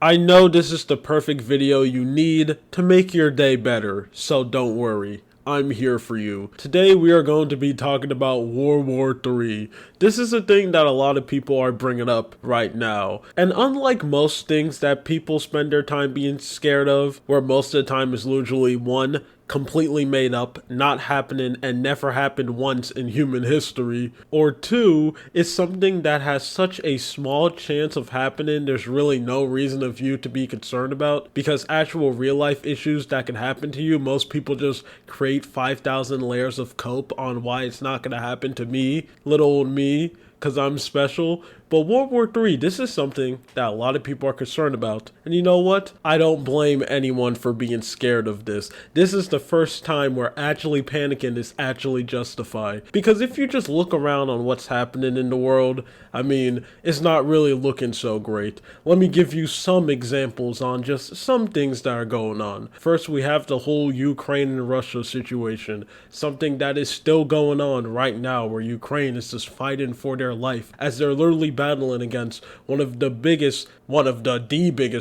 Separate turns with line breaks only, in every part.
I know this is the perfect video you need to make your day better, so don't worry. I'm here for you. Today we are going to be talking about World War III. This is a thing that a lot of people are bringing up right now. And unlike most things that people spend their time being scared of, where most of the time is usually one, completely made up, not happening, and never happened once in human history. Or two, is something that has such a small chance of happening, there's really no reason of you to be concerned about, because actual real life issues that can happen to you, most people just create 5,000 layers of cope on why it's not going to happen to me, little old me, because I'm special. But World War III, this is something that a lot of people are concerned about. And you know what? I don't blame anyone for being scared of this. This is the first time where actually panicking is actually justified. Because if you just look around on what's happening in the world, I mean, it's not really looking so great. Let me give you some examples on just some things that are going on. First, we have the whole Ukraine and Russia situation. Something that is still going on right now, where Ukraine is just fighting for their life as they're literally battling against one of the biggest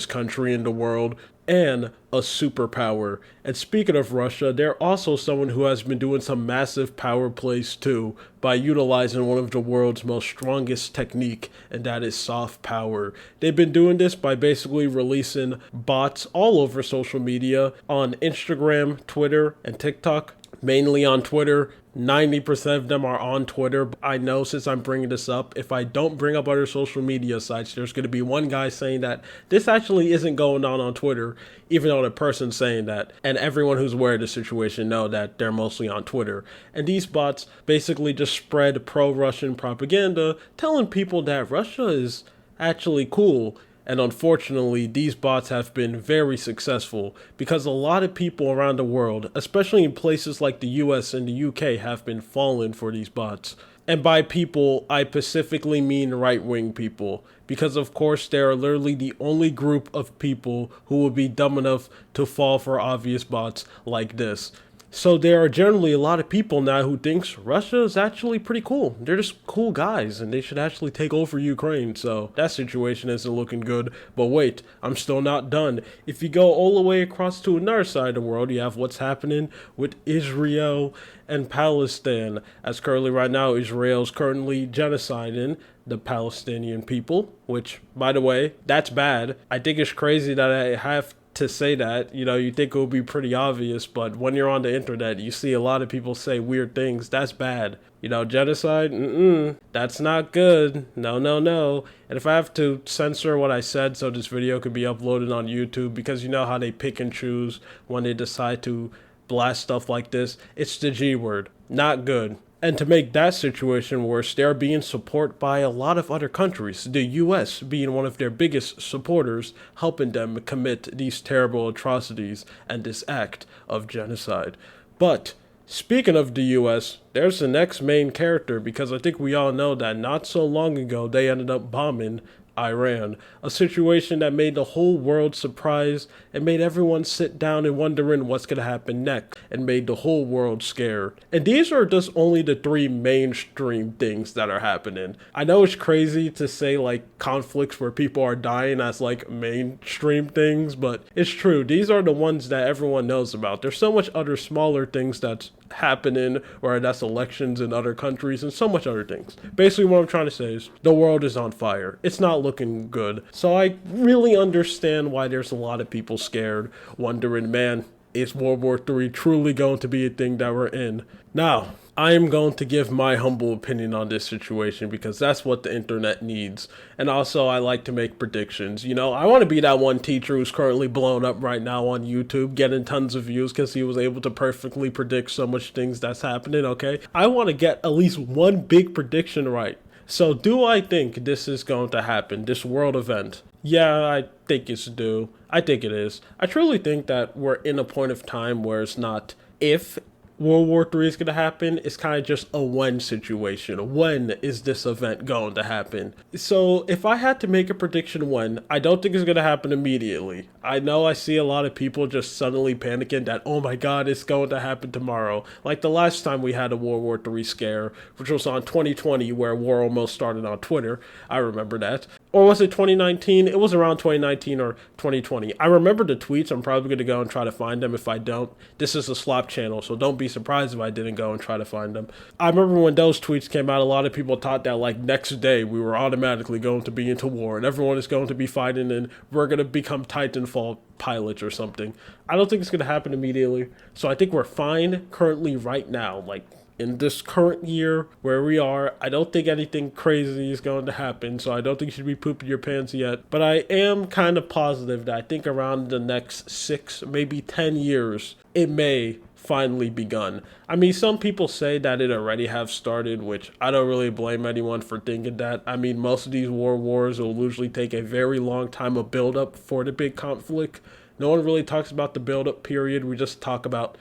country in the world and a superpower. And speaking of Russia, they're also someone who has been doing some massive power plays too by utilizing one of the world's most strongest technique, and that is soft power. They've been doing this by basically releasing bots all over social media on Instagram, Twitter, and TikTok. Mainly on Twitter. 90% of them are on Twitter. I know, since I'm bringing this up, if I don't bring up other social media sites, there's going to be one guy saying that this actually isn't going on Twitter, even though the person's saying that. And everyone who's aware of the situation know that they're mostly on Twitter. And these bots basically just spread pro-Russian propaganda, telling people that Russia is actually cool. And unfortunately, these bots have been very successful because a lot of people around the world, especially in places like the US and the UK, have been falling for these bots. And by people, I specifically mean right-wing people, because of course they are literally the only group of people who will be dumb enough to fall for obvious bots like this. So there are generally a lot of people now who thinks Russia is actually pretty cool. They're just cool guys and they should actually take over Ukraine. So that situation isn't looking good. But wait, I'm still not done. If you go all the way across to another side of the world, you have what's happening with Israel and Palestine. As currently right now, Israel's currently genociding the Palestinian people, which, by the way, that's bad. I think it's crazy that I have to say that. You think it would be pretty obvious, but when you're on the internet, you see a lot of people say weird things. That's bad. Genocide, that's not good. No, no, no. And if I have to censor what I said so this video could be uploaded on YouTube, because you know how they pick and choose when they decide to blast stuff like this, it's the G word. Not good. And to make that situation worse, they're being supported by a lot of other countries, the US being one of their biggest supporters, helping them commit these terrible atrocities and this act of genocide. But speaking of the US, there's the next main character, because I think we all know that not so long ago they ended up bombing Iran, a situation that made the whole world surprised and made everyone sit down and wondering what's going to happen next, and made the whole world scared. And these are just only the three mainstream things that are happening. I know it's crazy to say like conflicts where people are dying as like mainstream things, but it's true. These are the ones that everyone knows about. There's so much other smaller things that's happening, or that's elections in other countries and so much other things. Basically what I'm trying to say is the world is on fire. It's not looking good. So I really understand why there's a lot of people scared, wondering, man, is World War III truly going to be a thing that we're in? Now, I am going to give my humble opinion on this situation because that's what the internet needs. And also, I like to make predictions. I want to be that one teacher who's currently blown up right now on YouTube, getting tons of views because he was able to perfectly predict so much things that's happening, okay? I want to get at least one big prediction right. So do I think this is going to happen, this world event? Yeah, I think it's due. I think it is. I truly think that we're in a point of time where it's not if World War III is going to happen, it's kind of just a when situation. When is this event going to happen? So if I had to make a prediction when, I don't think it's going to happen immediately. I know I see a lot of people just suddenly panicking that, oh my god, it's going to happen tomorrow. Like the last time we had a World War III scare, which was on 2020, where war almost started on Twitter. I remember that. Or was it 2019? It was around 2019 or 2020. I remember the tweets. I'm probably going to go and try to find them. If I don't, this is a slop channel, so don't be surprised if I didn't go and try to find them. I remember when those tweets came out, a lot of people thought that like next day we were automatically going to be into war and everyone is going to be fighting and we're going to become Titanfall pilots or something. I don't think it's going to happen immediately. So I think we're fine currently right now. Like, in this current year where we are, I don't think anything crazy is going to happen, so I don't think you should be pooping your pants yet. But I am kind of positive that I think around the next 6, maybe 10 years, it may finally begun. I mean, some people say that it already have started, which I don't really blame anyone for thinking that. I mean, most of these wars will usually take a very long time of build-up for the big conflict. No one really talks about the build-up period. We just talk about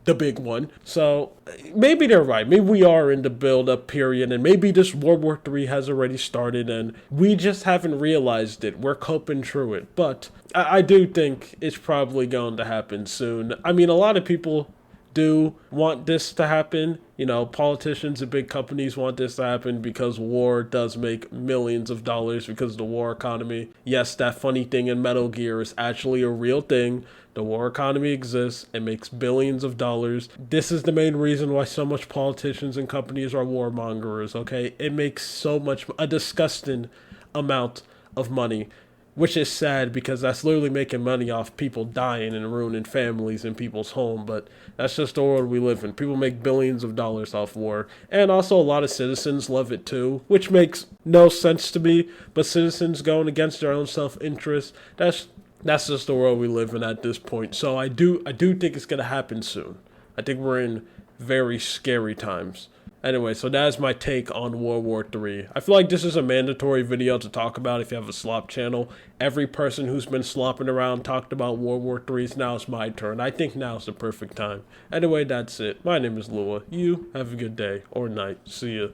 the big one. So maybe they're right. Maybe we are in the build-up period, and maybe this World War III has already started, and we just haven't realized it. We're coping through it. But I do think it's probably going to happen soon. I mean, a lot of people do want this to happen. You know, politicians and big companies want this to happen because war does make millions of dollars because of the war economy. Yes, that funny thing in Metal Gear is actually a real thing. The war economy exists. It makes billions of dollars. This is the main reason why so much politicians and companies are warmongers, okay? It makes so much, a disgusting amount of money, which is sad because that's literally making money off people dying and ruining families and people's home. But that's just the world we live in. People make billions of dollars off war. And also a lot of citizens love it too, which makes no sense to me. But citizens going against their own self-interest, that's just the world we live in at this point. So I do think it's going to happen soon. I think we're in very scary times. Anyway, so that's my take on World War III. I feel like this is a mandatory video to talk about if you have a slop channel. Every person who's been slopping around talked about World War III. Now it's my turn. I think now's the perfect time. Anyway, that's it. My name is Lua. You have a good day or night. See ya.